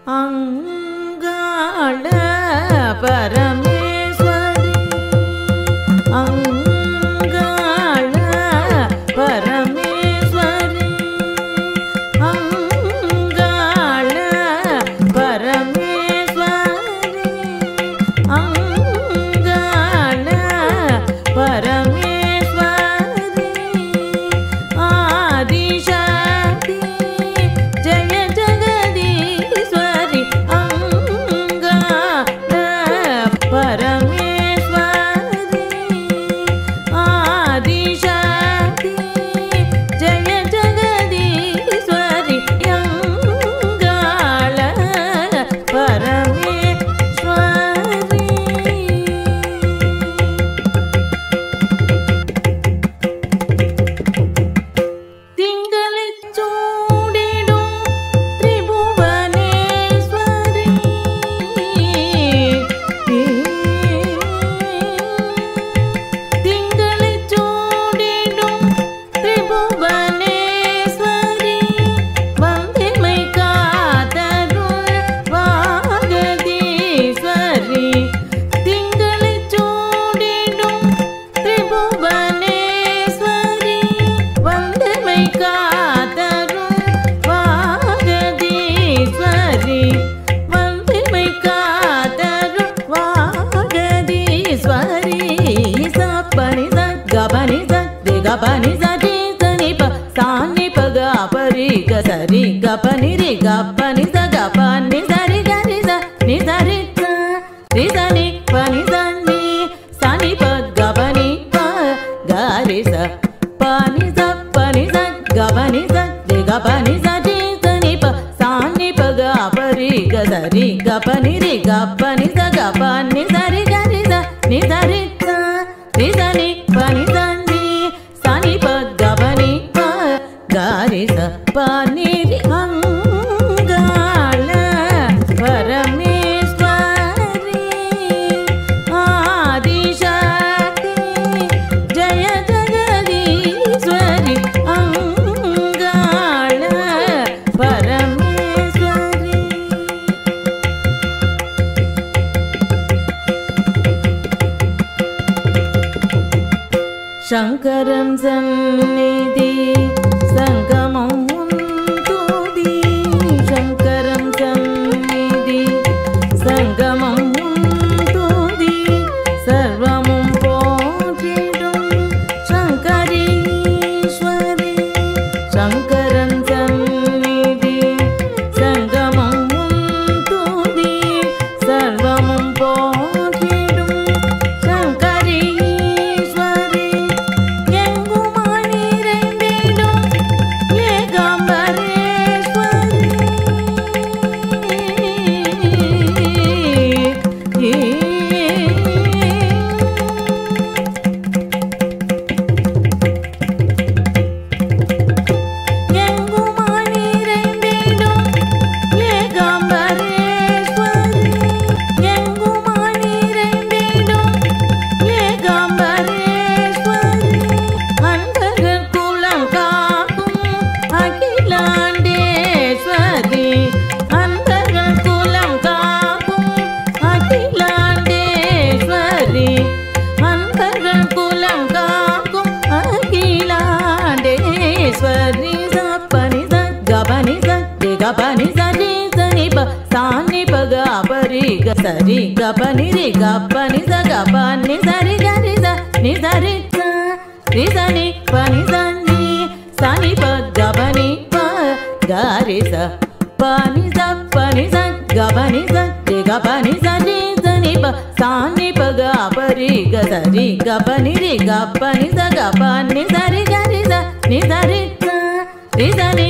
अंगाळ परमेश्वरी अंगाळ परमेश्वरी अंगाळ परमेश्वरी अंगाळ परमेश्वरी आदिशक्ति जय जगदीश्वरी अंगाळ परमेश्वरी आदिशक्ति जय जगदीश्वरी अंगाळ परमेश्वरी तिंगलिच्चूडिडुं त्रिभुवनेश्वरी तिंगलिच्चूडिडुं त्रिभुवनेश्वरी वंदिमै कातरुळ वागदीश्वरी तिंगलिच्चूडिडुं त्रिभुवनेश्वरी वंदिमै कातरुळ वागदीश्वरी वंदिमै कातरुळ वागदीश्वरी सपनि स गपनि स गपनि स टी सनि प सानि प ग परि ग सरि गपनि रि गपनि स गपनि सरि ग रि स नि स रि स नि पनि स नि सनि प गपनि प ग रि स पनि स गपनि स गपनि स टी सनि प सानि प ग परि ग सरि गपनि रि गपनि स गपनि सरि ग रि स नि स रि स नि पनि स नि सनि प गपनि प ग रि स पनि रि अंगाळ परमेश्वरी आदिशक्ति जय जगदीश्वरी अंगाळ परमेश्वरी शंकरं सन्निधि संगमं तुदी शंकरं सन्निधि संगमं तुदी सर्वमुं पोचिडुं शंकरीश्वरी शंकरं सन्निधि संगमं तुदी सर्वमुं पोचिडुं शंकरीश्वरी எங்குமானிறைந்திடும் ஏகாம்பரேஸ்வரி எங்குமானிறைந்திடும் ஏகாம்பரேஸ்வரி எங்குமானிறைந்திடும் ஏகாம்பரேஸ்வரி அன்பர்கள் குலம் காக்கும் அகிலாண்டேஸ்வரி அன்பர்கள் குலம் காக்கும் அகிலாண்டேஸ்வரி அன்பர்கள் குலம் காக்கும் அகிலாண்டேஸ்வரி சப்பனி த கபனி த கபனி சரி சனி ப சானி ப க பரி க சரி கபனி ரி கபனி த கபனி சரி க ரி த நி சரி த ரி சனி பனி சனி சனி ப கபனி ப க ரி த பனி த கபனி த கபனி சரி சனி ப சானி ப க பரி க சரி கபனி ரி கபனி த கபனி சரி க ரி த நி சரி த ரி சனி